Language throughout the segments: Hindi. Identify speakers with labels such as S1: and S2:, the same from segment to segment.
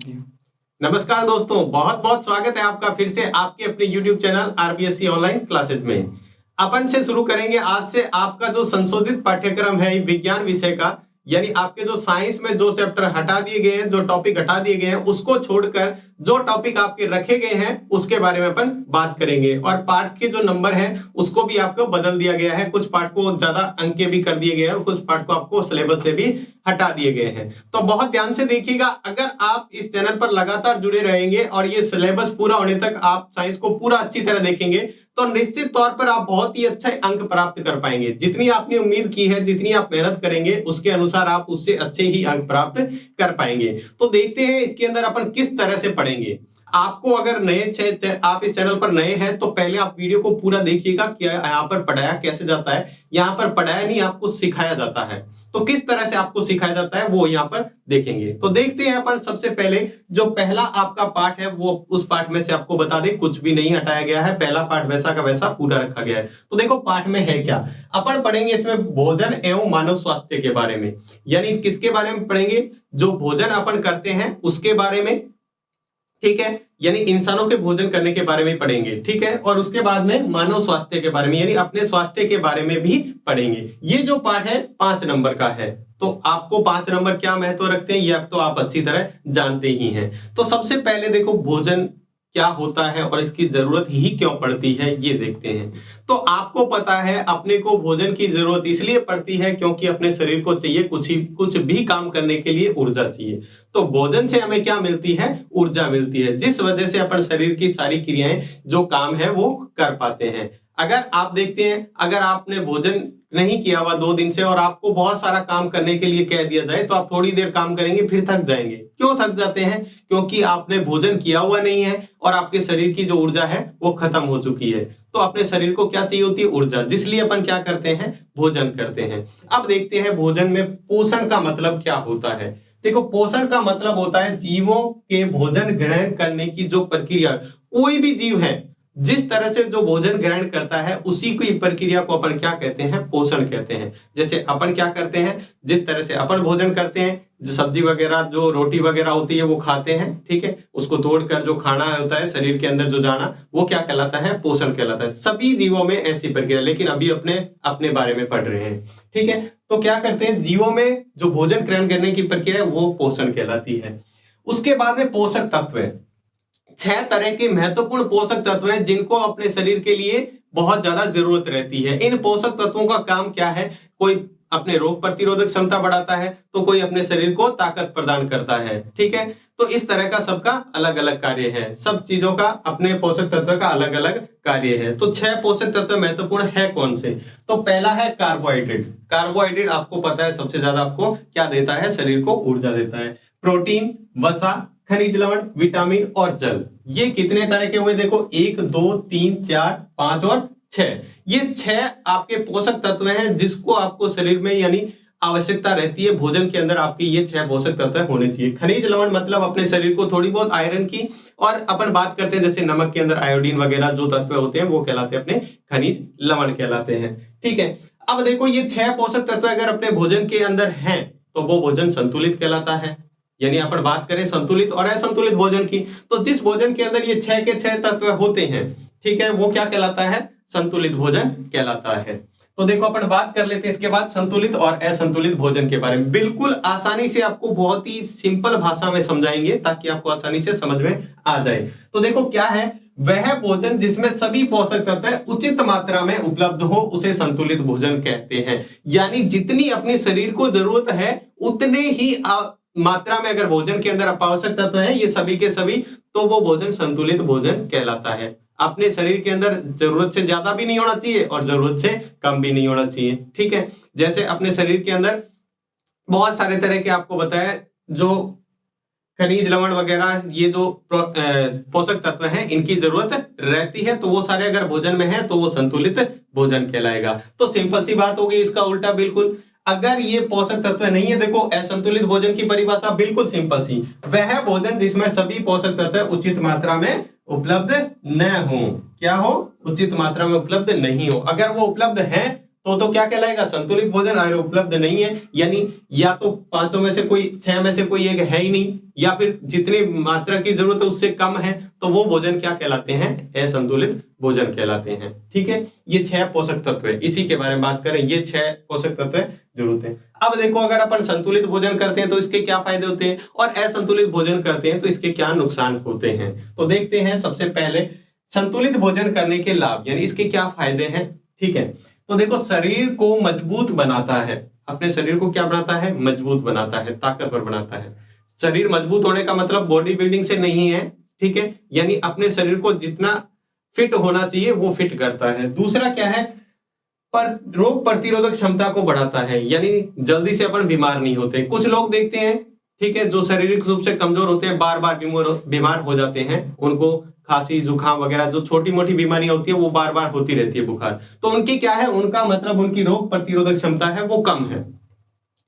S1: नमस्कार दोस्तों, बहुत बहुत स्वागत है आपका फिर से आपके अपने YouTube channel RBSC online classes में। अपन से शुरू करेंगे आज से आपका जो संशोधित पाठ्यक्रम है विज्ञान विषय का, यानी आपके जो साइंस में जो चैप्टर हटा दिए गए हैं, जो टॉपिक हटा दिए गए हैं, उसको छोड़कर जो टॉपिक आपके रखे गए हैं उसके बारे में अपन बात करेंगे। और पाठ के जो नंबर है उसको भी आपको बदल दिया गया है, कुछ पाठ को ज्यादा अंक के भी कर दिए गए हैं और कुछ पाठ को आपको सिलेबस से भी हटा दिए गए हैं। तो बहुत ध्यान से देखिएगा, अगर आप इस चैनल पर लगातार जुड़े रहेंगे और ये सिलेबस पूरा होने तक आप साइंस को पूरा अच्छी तरह देखेंगे तो निश्चित तौर पर आप बहुत ही अच्छे अंक प्राप्त कर पाएंगे। जितनी आपने उम्मीद की है, जितनी आप मेहनत करेंगे उसके अनुसार आप उससे अच्छे ही अंक प्राप्त कर पाएंगे। तो देखते हैं इसके अंदर अपन किस तरह से पढ़ेंगे। आपको अगर आप इस चैनल पर नए हैं तो पहले आप वीडियो को पूरा देखिएगा, क्या यहाँ पर पढ़ाया कैसे जाता है। यहाँ पर पढ़ाया नहीं, आपको सिखाया जाता है। तो किस तरह से आपको सिखाया जाता है वो यहाँ पर देखेंगे। तो देखते हैं यहाँ पर सबसे पहले जो पहला आपका पाठ है वो उस पाठ में से आपको बता दें, कुछ भी नहीं हटाया गया है, पहला पाठ वैसा का वैसा पूरा रखा गया है। तो देखो पाठ में है क्या, अपन पढ़ेंगे इसमें भोजन एवं मानव स्वास्थ्य के बारे में, यानी किसके बारे में पढ़ेंगे, जो भोजन अपन करते हैं उसके बारे में, ठीक है, यानी इंसानों के भोजन करने के बारे में पढ़ेंगे, ठीक है। और उसके बाद में मानव स्वास्थ्य के बारे में, यानी अपने स्वास्थ्य के बारे में भी पढ़ेंगे। ये जो पाठ है 5 नंबर का है। तो आपको 5 नंबर क्या महत्व रखते हैं ये अब तो आप अच्छी तरह जानते ही हैं। तो सबसे पहले देखो भोजन क्या होता है और इसकी जरूरत ही क्यों पड़ती है ये देखते हैं। तो आपको पता है अपने को भोजन की जरूरत इसलिए पड़ती है क्योंकि अपने शरीर को चाहिए कुछ भी काम करने के लिए ऊर्जा चाहिए। तो भोजन से हमें क्या मिलती है, ऊर्जा मिलती है, जिस वजह से अपन शरीर की सारी क्रियाएं जो काम है वो कर पाते हैं। अगर आप देखते हैं, अगर आपने भोजन नहीं किया हुआ 2 दिन से और आपको बहुत सारा काम करने के लिए कह दिया जाए तो आप थोड़ी देर काम करेंगे फिर थक जाएंगे। क्यों थक जाते हैं? क्योंकि आपने भोजन किया हुआ नहीं है और आपके शरीर की जो ऊर्जा है वो खत्म हो चुकी है। तो अपने शरीर को क्या चाहिए होती है, ऊर्जा, जिसलिए अपन क्या करते हैं, भोजन करते हैं। अब देखते हैं भोजन में पोषण का मतलब क्या होता है। देखो पोषण का मतलब होता है जीवों के भोजन ग्रहण करने की जो प्रक्रिया, कोई भी जीव है जिस तरह से जो भोजन ग्रहण करता है उसी की प्रक्रिया को अपन क्या कहते हैं, पोषण कहते हैं। जैसे अपन क्या करते हैं, जिस तरह से अपन भोजन करते हैं, जो सब्जी वगैरह जो रोटी वगैरह होती है वो खाते हैं, ठीक है, उसको तोड़कर जो खाना होता है शरीर के अंदर जो जाना वो क्या कहलाता है, पोषण कहलाता है। सभी जीवों में ऐसी प्रक्रिया, लेकिन अभी अपने बारे में पढ़ रहे हैं, ठीक है। तो क्या करते हैं, जीवों में जो भोजन ग्रहण करने की प्रक्रिया है वो पोषण कहलाती है। उसके बाद में पोषक तत्व है, 6 तरह के महत्वपूर्ण पोषक तत्व हैं जिनको अपने शरीर के लिए बहुत ज्यादा जरूरत रहती है। इन पोषक तत्वों का काम क्या है, कोई अपने रोग प्रतिरोधक क्षमता बढ़ाता है तो कोई अपने शरीर को ताकत प्रदान करता है, ठीक है। तो इस तरह का सबका अलग अलग कार्य है, सब चीजों का अपने पोषक तत्व का अलग अलग कार्य है। तो 6 पोषक तत्व महत्वपूर्ण है कौन से। तो पहला है कार्बोहाइड्रेट। कार्बोहाइड्रेट आपको पता है सबसे ज्यादा आपको क्या देता है, शरीर को ऊर्जा देता है। प्रोटीन, वसा, खनिज लवण, विटामिन और जल, ये कितने तरह के हुए, देखो 1 2 3 4 5 और 6। ये 6 आपके पोषक तत्व हैं जिसको आपको शरीर में यानी आवश्यकता रहती है। भोजन के अंदर आपकी ये 6 पोषक तत्व होने चाहिए। खनिज लवण मतलब अपने शरीर को थोड़ी बहुत आयरन की, और अपन बात करते हैं जैसे नमक के अंदर आयोडीन वगैरह जो तत्व होते हैं वो कहलाते हैं अपने खनिज लवण कहलाते हैं, ठीक है। अब देखो ये 6 पोषक तत्व अगर अपने भोजन के अंदर हैं तो वो भोजन संतुलित कहलाता है। यानी अपन बात करें संतुलित और असंतुलित भोजन की, तो जिस भोजन के अंदर ये 6 के 6 तत्व होते हैं, ठीक है, वो क्या कहलाता है, संतुलित भोजन कहलाता है। तो देखो अपन बात कर लेते हैं इसके बाद संतुलित और असंतुलित भोजन के बारे में। बिल्कुल आसानी से आपको बहुत ही सिंपल भाषा में समझाएंगे ताकि आपको आसानी से समझ में आ जाए। तो देखो क्या है, वह भोजन जिसमें सभी पोषक तत्व उचित मात्रा में उपलब्ध हो उसे संतुलित भोजन कहते हैं। यानी जितनी अपने शरीर को जरूरत है उतने ही मात्रा में अगर भोजन के अंदर आवश्यक तत्व है ये सभी के सभी, तो वो भोजन संतुलित भोजन कहलाता है। अपने शरीर के अंदर जरूरत से ज्यादा भी नहीं होना चाहिए और जरूरत से कम भी नहीं होना चाहिए, ठीक है। जैसे अपने शरीर के अंदर बहुत सारे तरह के आपको बताया जो खनिज लवण वगैरह ये जो पोषक तत्व हैं इनकी जरूरत रहती है, तो वो सारे अगर भोजन में है तो वो संतुलित भोजन कहलाएगा। तो सिंपल सी बात होगी, इसका उल्टा बिल्कुल अगर ये पोषक तत्व नहीं है, देखो असंतुलित भोजन की परिभाषा बिल्कुल सिंपल सी, वह भोजन जिसमें सभी पोषक तत्व उचित मात्रा में उपलब्ध न हो, क्या हो, उचित मात्रा में उपलब्ध नहीं हो। अगर वो उपलब्ध है तो क्या कहलाएगा, संतुलित भोजन। अगर उपलब्ध नहीं है, यानी या तो पांचों में से कोई, छह में से कोई एक है ही नहीं, या फिर जितनी मात्रा की जरूरत है उससे कम है, तो वो भोजन क्या कहलाते हैं, असंतुलित भोजन कहलाते हैं। ठीक है, ये 6 पोषक तत्व है, इसी के बारे में बात करें, ये 6 पोषक तत्व जरूरत है। अब देखो, अगर अपन संतुलित भोजन करते हैं तो इसके क्या फायदे होते हैं, और असंतुलित भोजन करते हैं तो इसके क्या नुकसान होते हैं। तो देखते हैं सबसे पहले संतुलित भोजन करने के लाभ, यानी इसके क्या फायदे हैं। ठीक है, तो देखो, शरीर को मजबूत बनाता है, अपने शरीर को क्या बनाता है, मजबूत बनाता है, ताकतवर बनाता है। शरीर मजबूत होने का मतलब बॉडी बिल्डिंग से नहीं है, ठीक है, यानी अपने शरीर को जितना फिट होना चाहिए वो फिट करता है। दूसरा क्या है, पर रोग प्रतिरोधक क्षमता को बढ़ाता है, यानी जल्दी से अपन बीमार नहीं होते। कुछ लोग देखते हैं, ठीक है, जो शारीरिक रूप से कमजोर होते हैं, बार बार बीमार हो जाते हैं, उनको खांसी जुकाम वगैरह जो छोटी मोटी बीमारियां होती है वो बार बार होती रहती है, बुखार, तो उनकी क्या है, उनका मतलब उनकी रोग प्रतिरोधक क्षमता है वो कम है।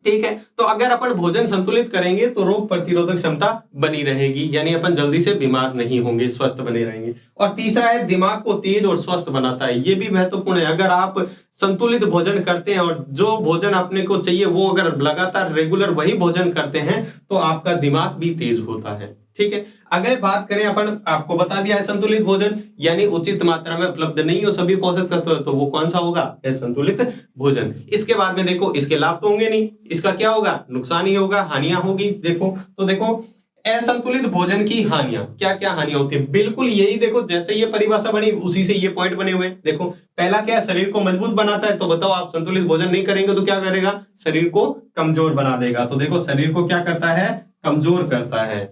S1: ठीक है, तो अगर अपन भोजन संतुलित करेंगे तो रोग प्रतिरोधक क्षमता बनी रहेगी, यानी अपन जल्दी से बीमार नहीं होंगे, स्वस्थ बने रहेंगे। और तीसरा है, दिमाग को तेज और स्वस्थ बनाता है, ये भी महत्वपूर्ण है। अगर आप संतुलित भोजन करते हैं और जो भोजन आपने को चाहिए वो अगर लगातार रेगुलर वही भोजन करते हैं तो आपका दिमाग भी तेज होता है। ठीक है, अगर बात करें, अपन आपको बता दिया है संतुलित भोजन यानी उचित मात्रा में उपलब्ध नहीं हो सभी पोषक तत्व, तो वो कौन सा होगा, संतुलित भोजन। इसके बाद में देखो, इसके लाभ तो होंगे नहीं, इसका क्या होगा, नुकसान ही होगा, हानियां होगी। देखो असंतुलित भोजन की हानियां, क्या क्या हानियां होती है, बिल्कुल यही देखो, जैसे ये परिभाषा बनी उसी से ये पॉइंट बने हुए। देखो, पहला क्या है, शरीर को मजबूत बनाता है, तो बताओ आप संतुलित भोजन नहीं करेंगे तो क्या करेगा, शरीर को कमजोर बना देगा। तो देखो, शरीर को क्या करता है, कमजोर करता है।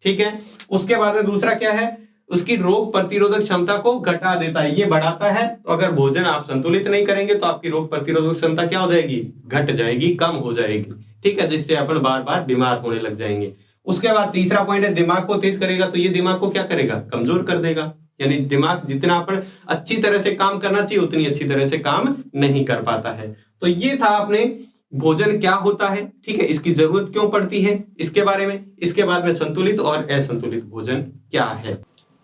S1: ठीक है, उसके बाद में दूसरा क्या है, उसकी रोग प्रतिरोधक क्षमता को घटा देता है, ये बढ़ाता है। तो अगर भोजन आप संतुलित नहीं करेंगे तो आपकी रोग प्रतिरोधक क्षमता क्या हो जाएगी, घट जाएगी, कम हो जाएगी। ठीक है, जिससे अपन बार बार बीमार होने लग जाएंगे। उसके बाद तीसरा पॉइंट है, दिमाग को तेज करेगा, तो ये दिमाग को क्या करेगा, कमजोर कर देगा, यानी दिमाग जितना अपन अच्छी तरह से काम करना चाहिए उतनी अच्छी तरह से काम नहीं कर पाता है। तो ये था अपने भोजन क्या होता है, ठीक है, इसकी जरूरत क्यों पड़ती है, इसके बारे में। इसके बाद में संतुलित और असंतुलित भोजन क्या है।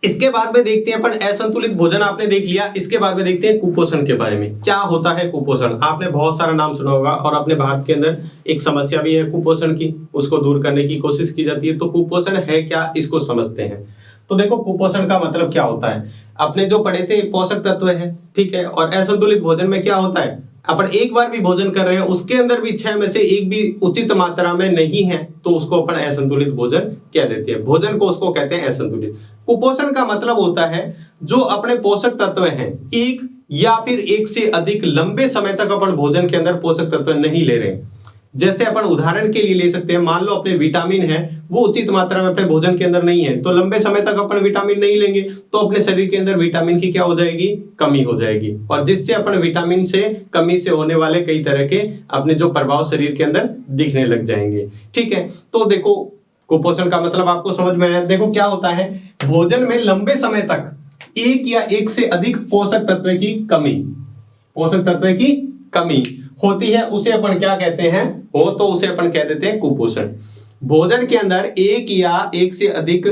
S1: इसके बाद में देखते हैं अपन असंतुलित भोजन, आपने देख लिया। इसके बाद में देखते हैं कुपोषण के बारे में। क्या होता है कुपोषण, आपने बहुत सारा नाम सुना होगा, और अपने भारत के अंदर एक समस्या भी है कुपोषण की, उसको दूर करने की कोशिश की जाती है। तो कुपोषण है क्या, इसको समझते हैं। तो देखो, कुपोषण का मतलब क्या होता है, अपने जो पढ़े थे पोषक तत्व है, ठीक है, और असंतुलित भोजन में क्या होता है, अपन एक बार भी भोजन कर रहे हैं उसके अंदर भी 6 में से एक भी उचित मात्रा में नहीं है, तो उसको अपन असंतुलित भोजन कह देते हैं, भोजन को उसको कहते हैं असंतुलित। कुपोषण का मतलब होता है जो अपने पोषक तत्व हैं एक या फिर एक से अधिक लंबे समय तक अपन भोजन के अंदर पोषक तत्व नहीं ले रहे। जैसे अपन उदाहरण के लिए ले सकते हैं, मान लो अपने विटामिन है वो उचित मात्रा में अपने भोजन के अंदर नहीं है, तो लंबे समय तक अपन विटामिन नहीं लेंगे तो अपने शरीर के अंदर विटामिन की क्या हो जाएगी, कमी हो जाएगी, और जिससे अपन विटामिन से कमी से होने वाले कई तरह के अपने जो प्रभाव शरीर के अंदर दिखने लग जाएंगे। ठीक है, तो देखो कुपोषण का मतलब आपको समझ में आया। देखो क्या होता है, भोजन में लंबे समय तक एक या एक से अधिक पोषक तत्व की कमी, पोषक तत्व की कमी होती है, उसे अपन क्या कहते हैं, हो तो उसे अपन कह देते हैं कुपोषण। भोजन के अंदर एक या एक से अधिक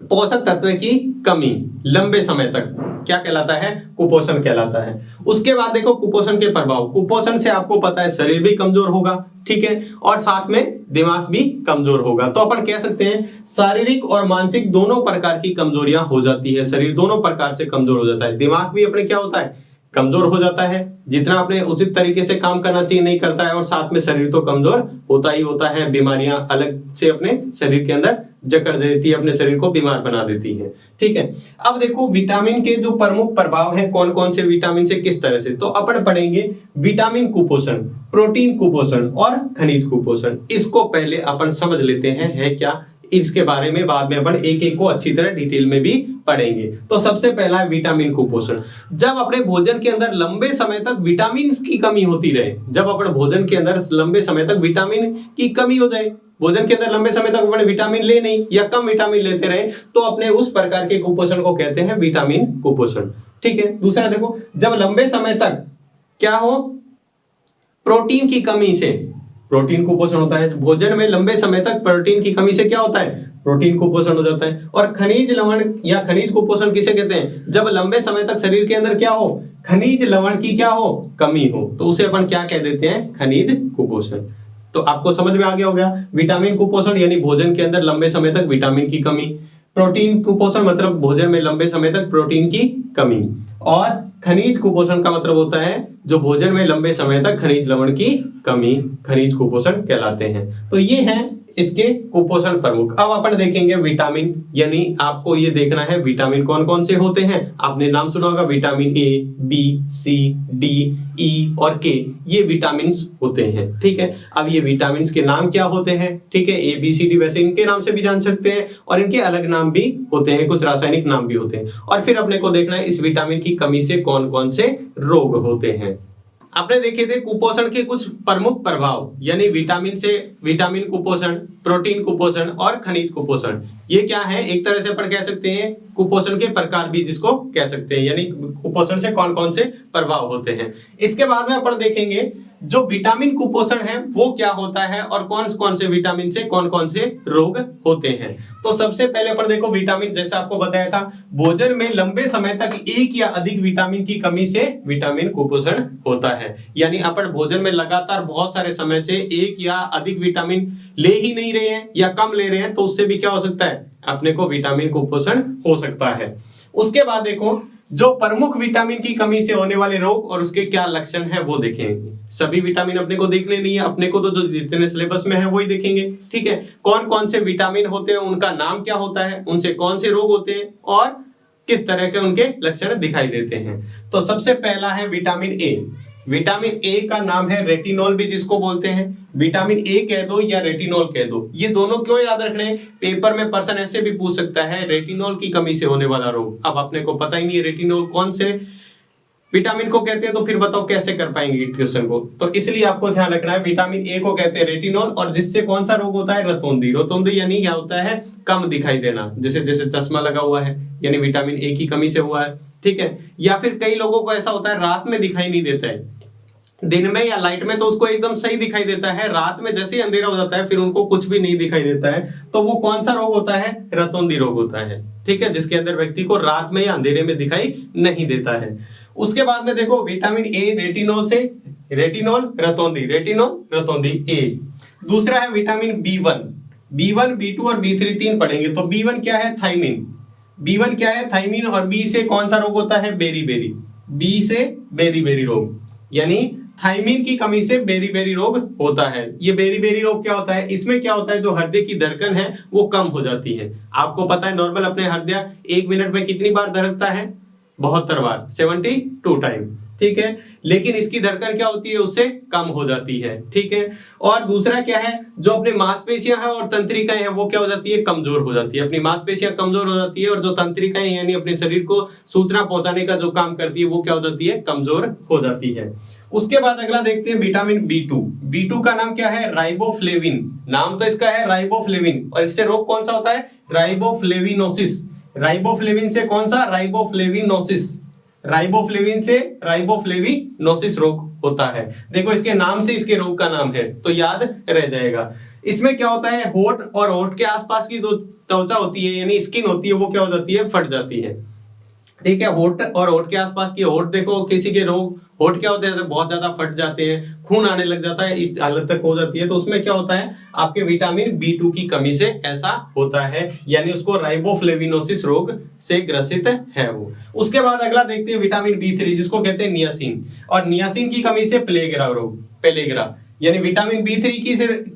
S1: पोषक तत्व की कमी लंबे समय तक क्या कहलाता है, कुपोषण कहलाता है। उसके बाद देखो कुपोषण के प्रभाव, कुपोषण से आपको पता है शरीर भी कमजोर होगा, ठीक है, और साथ में दिमाग भी कमजोर होगा। तो अपन कह सकते हैं शारीरिक और मानसिक दोनों प्रकार की कमजोरियां हो जाती है, शरीर दोनों प्रकार से कमजोर हो जाता है। दिमाग भी अपने क्या होता है, कमजोर हो जाता है, जितना अपने उचित तरीके से काम करना चाहिए नहीं करता है, और साथ में शरीर तो कमजोर होता ही होता है। बीमारियां अलग से अपने शरीर के अंदर जकड़ देती है, अपने शरीर को बीमार बना देती है। ठीक है, अब देखो विटामिन के जो प्रमुख प्रभाव हैं, कौन कौन से विटामिन से किस तरह से, तो अपन पढ़ेंगे विटामिन कुपोषण, प्रोटीन कुपोषण और खनिज कुपोषण। इसको पहले अपन समझ लेते हैं है क्या, इसके बारे में बाद में अपन एक एक को अच्छी तरह डिटेल में भी पढ़ेंगे। तो सबसे पहला है विटामिन कुपोषण। जब अपने भोजन के अंदर लंबे समय तक विटामिन की कमी होती रहे, जब अपने भोजन के अंदर लंबे समय तक विटामिन की कमी हो जाए, भोजन के अंदर लंबे समय तक अपने विटामिन ले नहीं या कम विटामिन लेते रहे, तो अपने उस प्रकार के कुपोषण को कहते हैं विटामिन कुपोषण। ठीक है, दूसरा देखो, जब लंबे समय तक क्या हो, प्रोटीन की कमी से प्रोटीन कुपोषण होता है। भोजन में लंबे समय तक प्रोटीन की कमी से क्या होता है, प्रोटीन कुपोषण हो जाता है। और खनिज लवण या खनिज कुपोषण किसे कहते हैं, जब लंबे समय तक शरीर के अंदर क्या हो, खनिज लवण की क्या हो, कमी हो, तो उसे अपन क्या कह देते हैं, खनिज कुपोषण। तो आपको समझ में आ गया होगा। विटामिन कुपोषण यानी भोजन के अंदर लंबे समय तक विटामिन की कमी। प्रोटीन कुपोषण मतलब भोजन में लंबे समय तक प्रोटीन की कमी। और खनिज कुपोषण का मतलब होता है जो भोजन में लंबे समय तक खनिज लवण की कमी, खनिज कुपोषण कहलाते हैं। तो ये है इसके कुपोषण प्रमुख। अब अपन देखेंगे विटामिन, यानी आपको ये देखना है विटामिन कौन कौन से होते हैं। आपने नाम सुना होगा vitamin A, B, C, D, E और के, ये विटामिन होते हैं। ठीक है, अब ये विटामिन के नाम क्या होते हैं, ठीक है, ए बी सी डी, वैसे इनके नाम से भी जान सकते हैं और इनके अलग नाम भी होते हैं, कुछ रासायनिक नाम भी होते हैं। और फिर अपने को देखना है इस विटामिन की कमी से कौन कौन से रोग होते हैं। आपने देखे थे कुपोषण के कुछ प्रमुख प्रभाव, यानी विटामिन से विटामिन कुपोषण, प्रोटीन कुपोषण और खनिज कुपोषण। ये क्या है, एक तरह से अपन कह सकते हैं कुपोषण के प्रकार भी जिसको कह सकते हैं, यानी कुपोषण से कौन कौन से प्रभाव होते हैं। इसके बाद में अपन देखेंगे जो विटामिन कुपोषण है वो क्या होता है और कौन कौन से विटामिन से कौन कौन से रोग होते हैं। तो सबसे पहले अपन देखो विटामिन, जैसे आपको बताया था, भोजन में लंबे समय तक एक या अधिक विटामिन की कमी से विटामिन कुपोषण होता है। यानी अपन भोजन में लगातार बहुत सारे समय से एक या अधिक विटामिन ले ही नहीं रहे हैं या कम ले रहे हैं, तो उससे भी क्या हो सकता है, अपने को विटामिन कुपोषण हो सकता है। उसके बाद देखो जो प्रमुख विटामिन की कमी से होने वाले रोग और उसके क्या लक्षण है वो देखेंगे। सभी विटामिन अपने को देखने नहीं है, अपने को तो जो जितने सिलेबस में है वही देखेंगे। ठीक है, कौन कौन से विटामिन होते हैं, उनका नाम क्या होता है, उनसे कौन से रोग होते हैं और किस तरह के उनके लक्षण दिखाई देते हैं। तो सबसे पहला है विटामिन ए। विटामिन ए का नाम है रेटिनॉल भी जिसको बोलते हैं। विटामिन ए कह दो या रेटिनॉल कह दो, ये दोनों क्यों याद रखने हैं, पेपर में पर्सन ऐसे भी पूछ सकता है रेटिनॉल की कमी से होने वाला रोग। अब अपने को पता ही नहीं है रेटिनॉल कौन से विटामिन को कहते हैं, तो फिर बताओ कैसे कर पाएंगे क्वेश्चन को। तो इसलिए आपको ध्यान रखना है विटामिन ए को कहते हैं रेटिनॉल, और जिससे कौन सा रोग होता है, रतौंधी। रतौंधी यानी क्या होता है, कम दिखाई देना, जैसे जैसे चश्मा लगा हुआ है यानी विटामिन ए की कमी से हुआ है। ठीक है, या फिर कई लोगों को ऐसा होता है रात में दिखाई नहीं देता है, दिन में या लाइट में तो उसको एकदम सही दिखाई देता है, रात में जैसे ही अंधेरा हो जाता है फिर उनको कुछ भी नहीं दिखाई देता है, तो वो कौन सा रोग होता है, रतौंधी रोग होता है। ठीक है, जिसके अंदर व्यक्ति को रात में या अंधेरे में दिखाई नहीं देता है। उसके बाद में देखो विटामिन ए रेटिनॉल से, रेटिनॉल रतौंधी, रेटिनॉल रतौंधी ए। दूसरा है विटामिन बी1, बी1 बी2 और बी3 तीन पढ़ेंगे। तो बी1 क्या है, थायमिन। बी1 क्या है, थायमिन। और बी से कौन सा रोग होता है, बेरी बेरी। बी से बेरी बेरी रोग, यानी थायमिन की कमी से बेरी बेरी रोग होता है। ये बेरी बेरी रोग क्या होता है, इसमें क्या होता है, जो हृदय की धड़कन है वो कम हो जाती है। आपको पता है नॉर्मल अपने हृदय 1 मिनट में कितनी बार धड़कता है, 72 बार, 72 टाइम। ठीक है, लेकिन इसकी धड़कन क्या होती है, उससे कम हो जाती है। ठीक है, और दूसरा क्या है, जो अपने मांसपेशियां हैं और तंत्रिकाएं हैं वो क्या हो जाती है, कमजोर हो जाती है। अपनी मांसपेशियां कमजोर हो जाती है और जो तंत्रिकाएं यानी अपने शरीर को सूचना पहुंचाने का जो काम करती है वो क्या हो जाती है, कमजोर हो जाती है। उसके बाद अगला देखते हैं विटामिन बी2। बी2 का नाम क्या है, राइबोफ्लेविन। नाम तो इसका है राइबोफ्लेविन, और इससे रोग कौन सा होता है, राइबोफ्लेविनोसिस। राइबोफ्लेविन से कौन सा, राइबोफ्लेविनोसिस। राइबोफ्लेविन से राइबोफ्लेविनोसिस रोग होता है। देखो इसके नाम से इसके रोग का नाम है तो याद रह जाएगा। इसमें क्या होता है, होठ और होठ के आसपास की जो त्वचा होती है यानी स्किन होती है वो क्या हो जाती है, फट जाती है। ठीक है, होठ और होठ के आसपास की, होठ देखो किसी के रोग, होठ क्या होते हैं, बहुत ज्यादा फट जाते हैं, खून आने लग जाता है, इस हालत तक हो जाती है। तो उसमें क्या होता है, आपके विटामिन बी2 की कमी से ऐसा होता है, यानी उसको राइबोफ्लेविनोसिस रोग से ग्रसित है वो। उसके बाद अगला देखते हैं विटामिन बी3 जिसको कहते हैं नियासिन, और नियासिन की कमी से पेलेग्रा रोग। पेलेग्रा यानी विटामिन बी3 की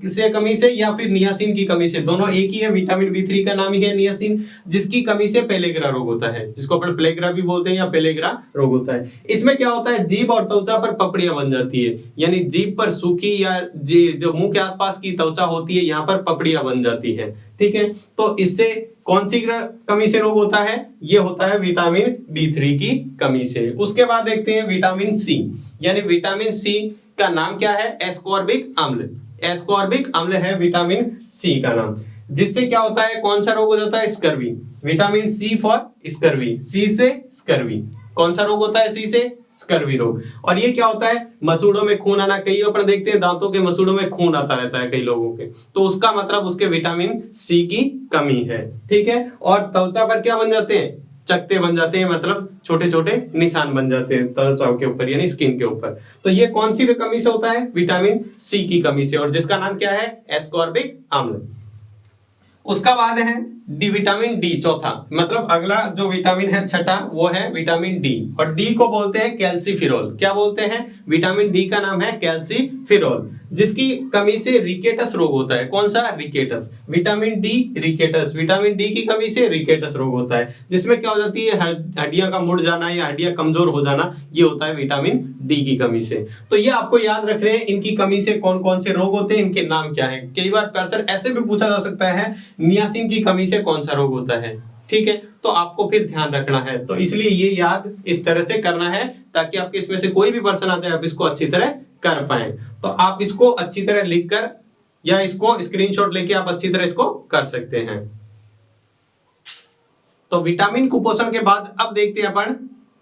S1: से कमी से या फिर नियासिन की कमी से, दोनों एक ही है। विटामिन बी3 का नाम ही है नियासिन, जिसकी कमी से पेलेग्रा रोग होता है, जिसको अपन पेलेग्रा भी बोलते हैं या पेलेग्रा रोग होता है। इसमें क्या होता है, जीभ और त्वचा पर पपड़ियां बन जाती है, यानी जीभ पर सूखी या जो मुंह के आसपास की त्वचा होती है यहाँ पर पपड़ियां बन जाती है। ठीक है, तो इससे कौन सी कमी से रोग होता है, ये होता है विटामिन बी3 की कमी से। उसके बाद देखते हैं विटामिन सी, यानी विटामिन सी का नाम क्या है, एस्कॉर्बिक अम्ल। एस्कॉर्बिक अम्ल है विटामिन सी का नाम, जिससे क्या होता है, कौन सा रोग हो जाता है, scurvy. Vitamin C for scurvy, C से स्कर्वी। कौन सा रोग होता है, सी से स्कर्वी रोग। और ये क्या होता है, मसूड़ों में खून आना। कई अपन देखते हैं दांतों के मसूड़ों में खून आता रहता है कई लोगों के, तो उसका मतलब उसके विटामिन सी की कमी है। ठीक है, और त्वचा पर क्या बन जाते हैं, चकते बन जाते हैं, मतलब छोटे छोटे निशान बन जाते हैं त्वचा के ऊपर यानी स्किन के ऊपर। तो ये कौन सी कमी से होता है? विटामिन सी की कमी से, और जिसका नाम क्या है? एस्कॉर्बिक अम्ल। उसका बाद है डी, विटामिन डी, चौथा, मतलब अगला जो विटामिन है छठा वो है विटामिन डी, और डी को बोलते हैं कैल्सीफिरोल। क्या बोलते हैं? विटामिन डी का नाम है कैल्सीफिरोल, जिसकी कमी से रिकेटस रोग होता है। कौन सा? Rickets. Vitamin D rickets, vitamin D की कमी से रिकेटस रोग होता है, जिसमें क्या हो जाती है? हड्डियां का मुड़ जाना या हड्डियां कमजोर हो जाना, ये होता है विटामिन डी की कमी से। तो ये आपको याद रख रहे हैं, इनकी कमी से कौन कौन से रोग होते हैं, इनके नाम क्या है। कई बार क्वेश्चन ऐसे भी पूछा जा सकता है, नियासिन की कमी से कौन सा रोग होता है, ठीक है, तो आपको फिर ध्यान रखना है। तो इसलिए ये याद इस तरह से करना है ताकि आपके इसमें से कोई भी पर्सन आ जाए आप इसको अच्छी तरह कर पाए। तो आप इसको अच्छी तरह लिखकर या इसको स्क्रीनशॉट लेके आप अच्छी तरह इसको कर सकते हैं। तो विटामिन कुपोषण के बाद अब देखते हैं अपन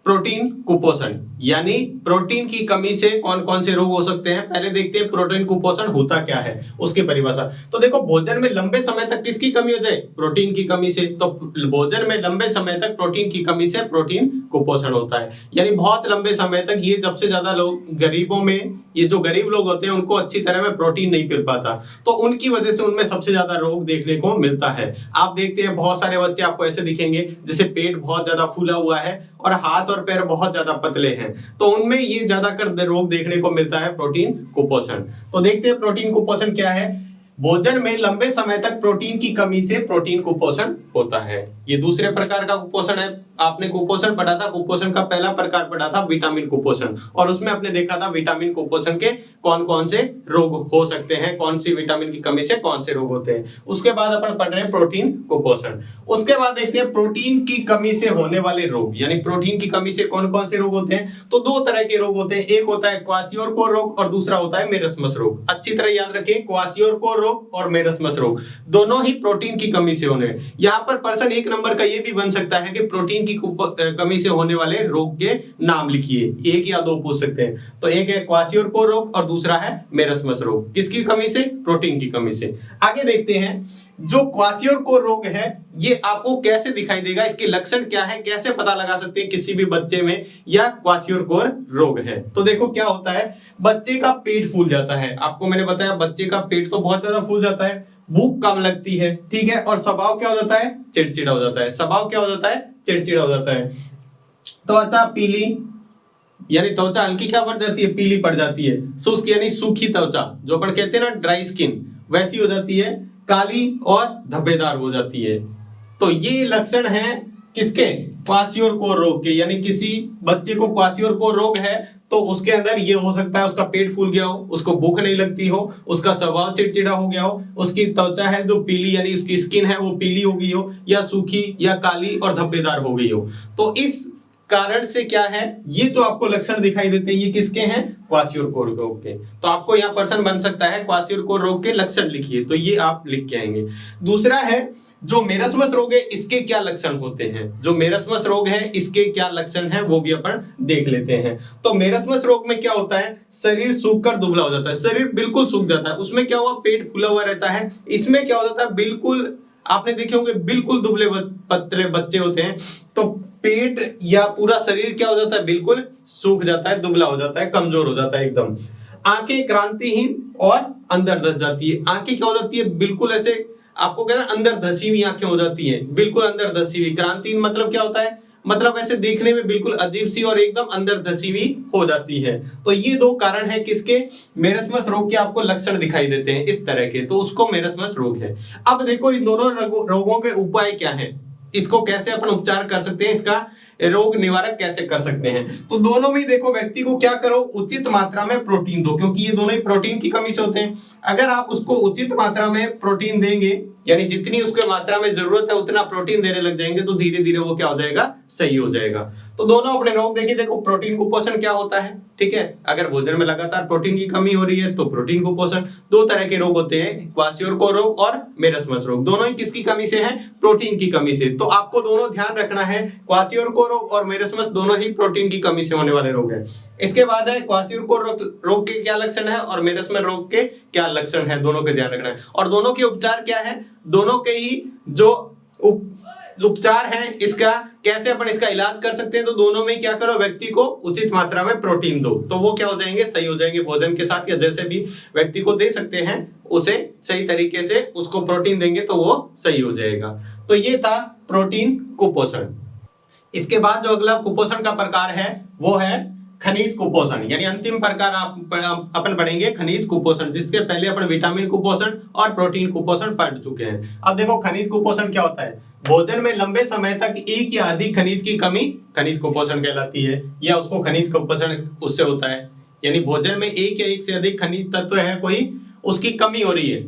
S1: प्रोटीन कुपोषण, यानी प्रोटीन की कमी से कौन कौन से रोग हो सकते हैं। पहले देखते हैं प्रोटीन कुपोषण होता क्या है, उसकी परिभाषा। तो देखो, भोजन में लंबे समय तक किसकी कमी हो जाए? प्रोटीन की कमी से। तो भोजन में लंबे समय तक प्रोटीन की कमी से प्रोटीन कुपोषण होता है, यानी बहुत लंबे समय तक ये सबसे ज्यादा लोग गरीबों में, ये जो गरीब लोग होते हैं उनको अच्छी तरह में प्रोटीन नहीं मिल पाता, तो उनकी वजह से उनमें सबसे ज्यादा रोग देखने को मिलता है। आप देखते हैं बहुत सारे बच्चे आपको ऐसे दिखेंगे जैसे पेट बहुत ज्यादा फूला हुआ है और हाथ और पैर बहुत ज्यादा पतले हैं, तो उनमें ये ज्यादातर रोग देखने को मिलता है प्रोटीन कुपोषण। तो देखते हैं प्रोटीन कुपोषण क्या है। भोजन में लंबे समय तक प्रोटीन की कमी से प्रोटीन कुपोषण होता है। ये दूसरे प्रकार का कुपोषण है। आपने कुपोषण पढ़ा था, कुपोषण का पहला प्रकार पढ़ा था विटामिन कुपोषण, और उसमें आपने देखा था विटामिन कुपोषण के कौन कौन से रोग हो सकते हैं, कौन सी विटामिन की कमी से कौन से रोग होते हैं। उसके बाद अपन पढ़ रहे हैं प्रोटीन कुपोषण। उसके बाद देखते हैं प्रोटीन की कमी से होने वाले रोग, यानी प्रोटीन की कमी से कौन कौन से रोग होते हैं। तो दो तरह के रोग होते हैं, एक होता है क्वाशियोरकोर रोग और दूसरा होता है मेरस्मस रोग। अच्छी तरह याद रखें, क्वाशियोरकोर रोग और मेरस्मस रोग दोनों ही प्रोटीन की कमी से होने। यहाँ पर पर्सन एक नंबर का ये भी बन सकता है कि प्रोटीन की कमी से होने वाले रोग के नाम लिखिए, एक या दो पूछ सकते हैं। तो एक है क्वाशियोरकोर रोग और दूसरा है मेरस्मस रोग। किसकी कमी से? प्रोटीन की कमी से। आगे देखते हैं, जो क्वाशियोरकोर रोग है ये आपको कैसे दिखाई देगा, इसके लक्षण क्या है, कैसे पता लगा सकते हैं किसी भी बच्चे में या क्वाशियोरकोर रोग है। तो देखो क्या होता है, बच्चे का पेट फूल जाता है। आपको मैंने बताया बच्चे का पेट तो बहुत ज्यादा फूल जाता है, भूख कम लगती है, ठीक है, और स्वभाव क्या हो जाता है? चिड़चिड़ा हो जाता है। स्वभाव क्या हो जाता है? चिड़चिड़ा हो जाता है। त्वचा पीली, यानी त्वचा हल्की क्या पड़ जाती है? पीली पड़ जाती है। शुष्क यानी सूखी त्वचा, जो अपन कहते हैं ना ड्राई स्किन, वैसी हो जाती है। काली और धब्बेदार हो जाती है। तो ये लक्षण है किसके? क्वाशियोरकोर रोग के। यानी किसी बच्चे को क्वाशियोरकोर रोग है तो उसके अंदर ये हो सकता है उसका पेट फूल गया हो, उसको भूख नहीं लगती हो, उसका स्वभाव चिड़चिड़ा हो गया हो, उसकी त्वचा है जो पीली यानी उसकी स्किन है वो पीली हो गई हो, या सूखी या काली और धब्बेदार हो गई हो। तो इस कारण से क्या है, ये जो आपको लक्षण दिखाई देते हैं ये किसके हैं? क्वाशियोरकोर रोग के। तो आपको यहाँ पर्सन बन सकता है क्वाशियोरकोर रोग के लक्षण लिखिए, तो ये आप लिख के आएंगे। दूसरा है जो मेरस्मस रोग है, इसके क्या लक्षण होते हैं। जो मेरस्मस रोग है इसके क्या लक्षण है वो भी अपन देख लेते हैं। तो मेरस्मस रोग में क्या होता है, शरीर सूखकर दुबला हो जाता है, शरीर बिल्कुल सूख जाता है। उसमें क्या हुआ, पेट फूला हुआ रहता है। इसमें क्या हो जाता है, बिल्कुल आपने देखे होंगे बिल्कुल दुबले पतले बच्चे होते हैं, तो पेट या पूरा शरीर क्या हो जाता है, बिल्कुल सूख जाता है, दुबला हो जाता है, कमजोर हो जाता है एकदम। आंखें क्रांतिहीन और अंदर धस जाती है। आंखें क्या हो जाती है, बिल्कुल ऐसे आपको कहना अंदर धसी हुई आंखें हो जाती है, बिल्कुल अंदर धसी हुई। क्रांतिहीन मतलब क्या होता है, मतलब ऐसे देखने में बिल्कुल अजीब सी और एकदम अंदर धसी हुई हो जाती है। तो ये दो कारण है किसके, मेरस्मस रोग के आपको लक्षण दिखाई देते हैं इस तरह के, तो उसको मेरस्मस रोग है। अब देखो इन दोनों रोगों के उपाय क्या है, इसको कैसे अपन उपचार कर सकते हैं, इसका रोग निवारक कैसे कर सकते हैं। तो दोनों में देखो व्यक्ति को क्या करो, उचित मात्रा में प्रोटीन दो, क्योंकि ये दोनों ही प्रोटीन की कमी से होते हैं। अगर आप उसको उचित मात्रा में प्रोटीन देंगे, यानी जितनी उसको मात्रा में जरूरत है उतना प्रोटीन देने लग जाएंगे, तो धीरे धीरे वो क्या हो जाएगा, सही हो जाएगा। तो दोनों अपने रोग देखिए, देखो प्रोटीन कुपोषण क्या होता है, ठीक है, अगर भोजन में लगातार प्रोटीन की कमी हो रही है तो प्रोटीन कुपोषण। दो तरह के रोग होते हैं, क्वाशियोरकोर रोग और मेरस्मस रोग, दोनों ही किसकी कमी से है, प्रोटीन की कमी से। तो आपको दोनों ध्यान रखना है, क्वाशियोरकोर रोग और मेरस्मस दोनों ही प्रोटीन की कमी से होने वाले रोग हैं। इसके बाद है क्वाशियोरकोर रोग के क्या लक्षण है और मेरस्मस रोग के क्या लक्षण है, दोनों के ध्यान रखना है। और दोनों के उपचार क्या है, दोनों के ही जो उपचार है इसका, कैसे अपन इसका इलाज कर सकते हैं, तो दोनों में क्या करो, व्यक्ति को उचित मात्रा में प्रोटीन दो, तो वो क्या हो जाएंगे, सही हो जाएंगे भोजन के साथ, या जैसे भी व्यक्ति को दे सकते हैं उसे सही तरीके से उसको प्रोटीन देंगे तो वो सही हो जाएगा। तो ये था प्रोटीन कुपोषण। इसके बाद जो अगला कुपोषण का प्रकार है वो है खनिज कुपोषण, यानी अंतिम प्रकार अपन पढ़ेंगे खनिज कुपोषण, जिसके पहले अपन विटामिन कुपोषण और प्रोटीन कुपोषण पढ़ चुके हैं। अब देखो खनिज कुपोषण क्या होता है, भोजन में लंबे समय तक एक या अधिक खनिज की कमी खनिज कुपोषण कहलाती है, या उसको खनिज कुपोषण उससे होता है, यानी भोजन में एक या एक से अधिक खनिज तत्व है कोई, उसकी कमी हो रही है,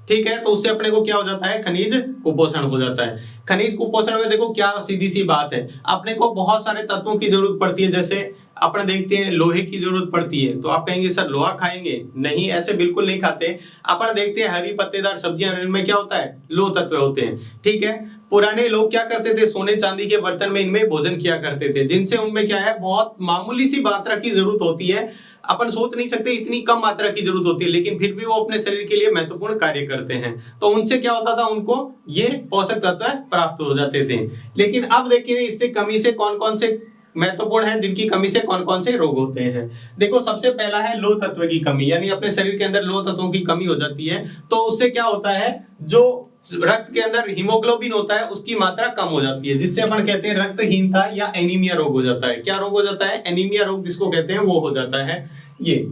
S1: ठीक है, तो उससे अपने को क्या हो जाता है, खनिज कुपोषण हो जाता है। खनिज कुपोषण में देखो क्या सीधी सी बात है, अपने को बहुत सारे तत्वों की जरूरत पड़ती है, जैसे अपन देखते हैं लोहे की जरूरत पड़ती है, तो आप कहेंगे सर लोहा खाएंगे, नहीं, ऐसे बिल्कुल नहीं खाते। अपन देखते हैं हरी पत्तेदार सब्जियां, इनमें क्या होता है, लोह तत्व होते हैं, ठीक है। पुराने लोग क्या करते थे, सोने चांदी के बर्तन में इनमें भोजन किया करते थे, जिनसे उनमें क्या है, बहुत मामूली सी मात्रा की जरूरत होती है, अपन सोच नहीं सकते इतनी कम मात्रा की जरूरत होती है, लेकिन फिर भी वो अपने शरीर के लिए महत्वपूर्ण कार्य करते हैं, तो उनसे क्या होता था, उनको ये पोषक तत्व प्राप्त हो जाते थे। लेकिन अब देखिए इससे कमी से कौन कौन से महत्वपूर्ण है, जिनकी कमी से कौन कौन से रोग होते हैं। देखो सबसे पहला है लोह तत्व की कमी, यानी अपने शरीर के अंदर लोह तत्वों की कमी हो जाती है, तो उससे क्या होता है, जो रक्त के अंदर हीमोग्लोबिन होता है उसकी मात्रा कम हो जाती है, जिससे अपन कहते हैं रक्तहीनता या एनीमिया रोग हो जाता है। क्या रोग हो जाता है, एनीमिया रोग जिसको कहते हैं वो हो जाता है। ये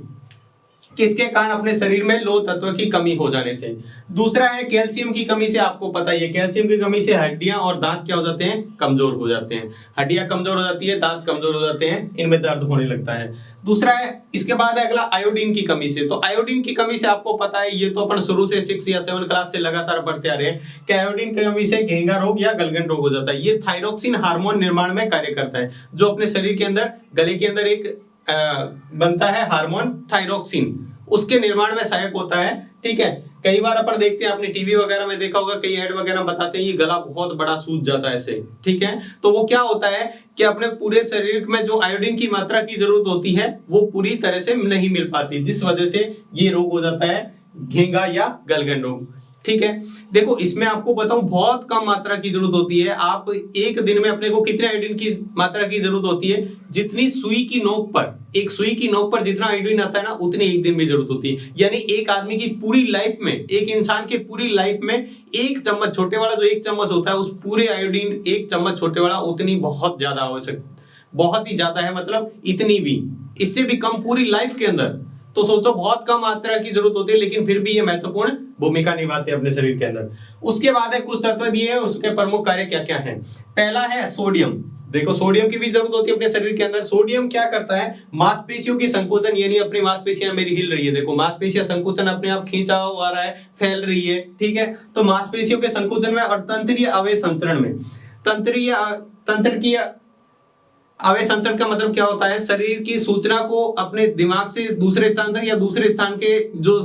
S1: किसके कारण, अपने शरीर में लोह तत्व की कमी हो जाने से। दूसरा है कैल्शियम की कमी से, आपको पता ही है कैल्शियम की कमी से हड्डियां और दांत क्या हो जाते हैं, कमजोर हो जाते हैं, हड्डियां कमजोर हो जाती है, दांत कमजोर हो जाते हैं, इनमें दर्द होने लगता है। दूसरा है, इसके बाद है अगला आयोडीन की कमी से, तो आयोडीन की कमी से आपको पता है, ये तो अपन शुरू से 6 या 7 क्लास से लगातार पढ़ते आ रहे हैं कि आयोडीन की कमी से घेंगा रोग या गलगन रोग हो जाता है। ये थायरोक्सिन हार्मोन निर्माण में कार्य करता है, जो अपने शरीर के अंदर गले के अंदर एक बनता है हार्मोन थायरोक्सिन, उसके निर्माण में सहायक होता है, ठीक है। कई बार अपन देखते हैं, आपने टीवी वगैरह में देखा होगा, कई ऐड वगैरह बताते हैं ये गला बहुत बड़ा सूज जाता है ऐसे, ठीक है, तो वो क्या होता है कि अपने पूरे शरीर में जो आयोडीन की मात्रा की जरूरत होती है वो पूरी तरह से नहीं मिल पाती, जिस वजह से ये रोग हो जाता है घेंगा या गलगन रोग, ठीक है। देखो इसमें आपको बताऊं बहुत कम मात्रा की जरूरत होती है, आप एक दिन में अपने को कितने आयोडीन की मात्रा की जरूरत होती है, जितनी सुई की नोक पर, एक सुई की नोक पर जितना आयोडीन आता है ना, उतनी एक दिन में जरूरत होती है। यानी एक आदमी की पूरी लाइफ में, एक इंसान के पूरी लाइफ में एक चम्मच छोटे वाला जो एक चम्मच होता है, उस पूरे आयोडीन एक चम्मच छोटे वाला उतनी बहुत ज्यादा आवश्यक, बहुत ही ज्यादा है, मतलब इतनी भी, इससे भी कम पूरी लाइफ के अंदर, तो सोचो बहुत कम मात्रा की जरूरत होती है, लेकिन फिर भी ये महत्वपूर्ण भूमिका निभाते हैं अपने शरीर के अंदर। उसके बाद है कुछ तत्व दिए हैं, उसके प्रमुख कार्य क्या क्या हैं। पहला है सोडियम, देखो सोडियम की भी जरूरत होती है अपने शरीर के अंदर। सोडियम क्या करता है, मांसपेशियों की संकोचन, यानी अपनी मांसपेशियां मेरी हिल रही है, देखो मांसपेशियां संकोचन अपने आप खींचा हुआ आ रहा है, फैल रही है, ठीक है, तो मांसपेशियों के संकोचन में और तंत्रीय अवयसंतरण में, तंत्र की अवयसंचरण का मतलब क्या होता है, शरीर की सूचना को अपने दिमाग से दूसरे स्थान तक या दूसरे स्थान के जो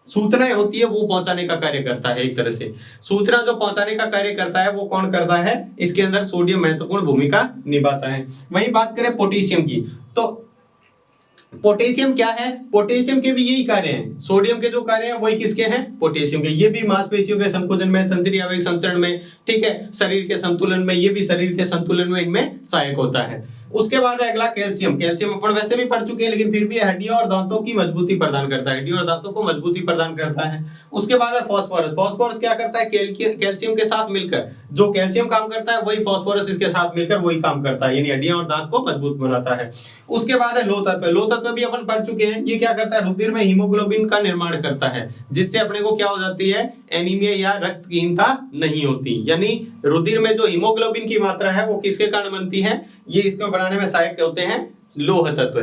S1: सूचनाएं होती है वो पहुंचाने का कार्य करता है। एक तरह से सूचना जो पहुंचाने का कार्य करता है वो कौन करता है, इसके अंदर सोडियम महत्वपूर्ण भूमिका निभाता है। वहीं बात करें पोटेशियम की, तो पोटेशियम क्या है, पोटेशियम के भी यही कार्य हैं, सोडियम के जो कार्य हैं वही किसके हैं, पोटेशियम के। ये भी मांसपेशियों के संकोचन में, तंत्रीय अवयसंचरण में, ठीक है, शरीर के संतुलन में, ये भी शरीर के संतुलन में इनमें सहायक होता है। उसके बाद है अगला कैल्शियम। कैल्शियम अपन वैसे भी पढ़ चुके हैं, लेकिन फिर भी हड्डियों और दांतों की मजबूती प्रदान करता है, हड्डियों और दांतों को मजबूती प्रदान करता है। उसके बाद है फास्फोरस। फास्फोरस क्या करता है, कैल्शियम के साथ मिलकर, जो कैल्शियम काम करता है वही फास्फोरस इसके साथ मिलकर वही काम करता है, यानी हड्डियां और दांत को मजबूत बनाता है। उसके बाद है लोह तत्व। लोह तत्व भी अपन पढ़ चुके हैं, ये क्या करता है, रुधिर में हीमोग्लोबिन का निर्माण करता है, जिससे अपने को क्या हो जाती है, एनीमिया या रक्तहीनता नहीं होती। यानी रुधिर में जो हीमोग्लोबिन की मात्रा है वो किसके कारण बनती है, ये इसको बनाने में सहायक होते हैं लोह तत्व,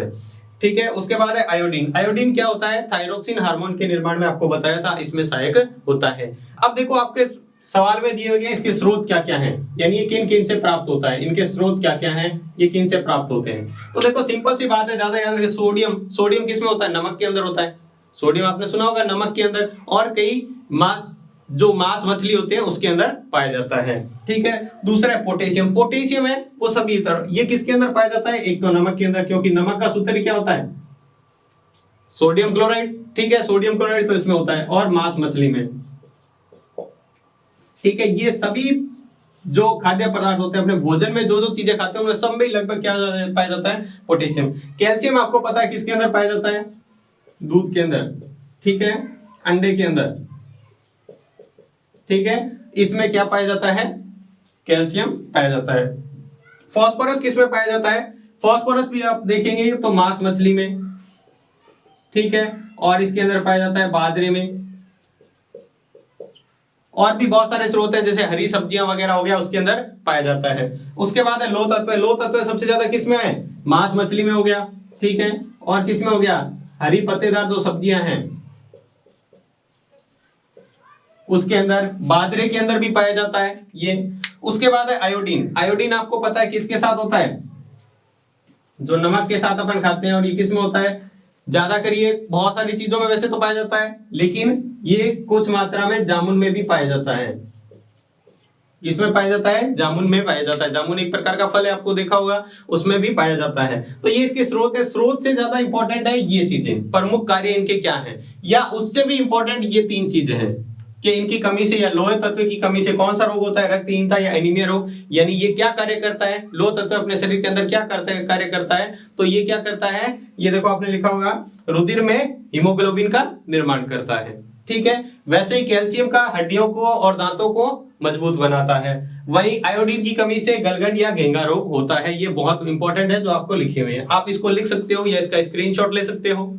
S1: ठीक है। उसके बाद है आयोडीन। आयोडीन क्या होता है, थायरोक्सिन हार्मोन के निर्माण में आपको बताया था, इसमें सहायक होता है। अब देखो आपके सवाल में दिए हुए हैं इसके स्रोत क्या क्या हैं, यानी ये किन किन से प्राप्त होता है, इनके स्रोत क्या क्या हैं, ये किन से प्राप्त होते हैं। तो देखो सिंपल सी बात है, ज्यादा याद रखिए, सोडियम, सोडियम किसमें होता है, नमक के अंदर होता है। सोडियम आपने सुना होगा नमक के अंदर, और कई मांस मछली होते हैं उसके अंदर पाया जाता है, ठीक है। दूसरा है पोटेशियम। पोटेशियम है वो सभी तरह, ये किसके अंदर पाया जाता है, एक तो नमक के अंदर, क्योंकि नमक का सूत्र क्या होता है, सोडियम क्लोराइड, ठीक है, सोडियम क्लोराइड तो इसमें होता है, और मांस मछली में, ठीक है। ये सभी जो खाद्य पदार्थ होते हैं, अपने भोजन में जो जो चीजें खाते हैं उनमें सब में लगभग क्या पाया जाता है, पोटेशियम। कैल्शियम आपको पता है किसके अंदर पाया जाता है, दूध के अंदर, ठीक है, अंडे के अंदर, ठीक है, इसमें क्या पाया जाता है, कैल्शियम पाया जाता है। फास्फोरस किसमें पाया जाता है, फास्फोरस भी आप देखेंगे तो मांस मछली में, ठीक है, और इसके अंदर पाया जाता है बाजरे में, और भी बहुत सारे स्रोत हैं जैसे हरी सब्जियां वगैरह हो गया उसके अंदर पाया जाता है। उसके बाद है लोह तत्व। लोह तत्व सबसे ज्यादा किसमें है, मांस मछली में हो गया, ठीक है, और किसमें हो गया, हरी पत्तेदार जो सब्जियां हैं उसके अंदर, बाजरे के अंदर भी पाया जाता है ये। उसके बाद है आयोडीन। आयोडीन आपको पता है किसके साथ होता है, जो नमक के साथ अपन खाते हैं, और ये किसमें होता है, ज्यादा करिए बहुत सारी चीजों में वैसे तो पाया जाता है, लेकिन ये कुछ मात्रा में जामुन में भी पाया जाता है। इसमें पाया जाता है, जामुन में पाया जाता है। जामुन एक प्रकार का फल है, आपको देखा होगा, उसमें भी पाया जाता है। तो ये इसके स्रोत है। स्रोत से ज्यादा इंपॉर्टेंट है ये चीजें, प्रमुख कार्य इनके क्या हैं, या उससे भी इंपॉर्टेंट ये तीन चीजें हैं कि इनकी कमी से या लोह तत्व की कमी से कौन सा रोग होता है, रक्तहीनता या एनीमिया रोग। यानी ये क्या कार्य करता है, लोह तत्व अपने शरीर के अंदर क्या करता है, कार्य करता है, तो ये क्या करता है, ये देखो आपने लिखा होगा, रुधिर में हीमोग्लोबिन का निर्माण करता है, ठीक है। वैसे ही कैल्शियम का हड्डियों को और दांतों को मजबूत बनाता है। वहीं आयोडीन की कमी से गलगंड या घेंगा रोग होता है। ये बहुत इंपॉर्टेंट है जो आपको लिखे हुए हैं, आप इसको लिख सकते हो या इसका स्क्रीनशॉट ले सकते हो।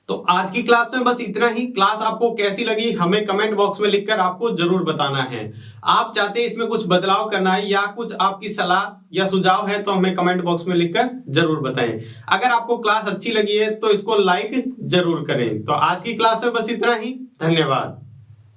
S1: तो आज की क्लास में बस इतना ही। क्लास आपको कैसी लगी हमें कमेंट बॉक्स में लिखकर आपको जरूर बताना है। आप चाहते हैं इसमें कुछ बदलाव करना है या कुछ आपकी सलाह या सुझाव है तो हमें कमेंट बॉक्स में लिखकर जरूर बताएं। अगर आपको क्लास अच्छी लगी है तो इसको लाइक जरूर करें। तो आज की क्लास में बस इतना ही, धन्यवाद।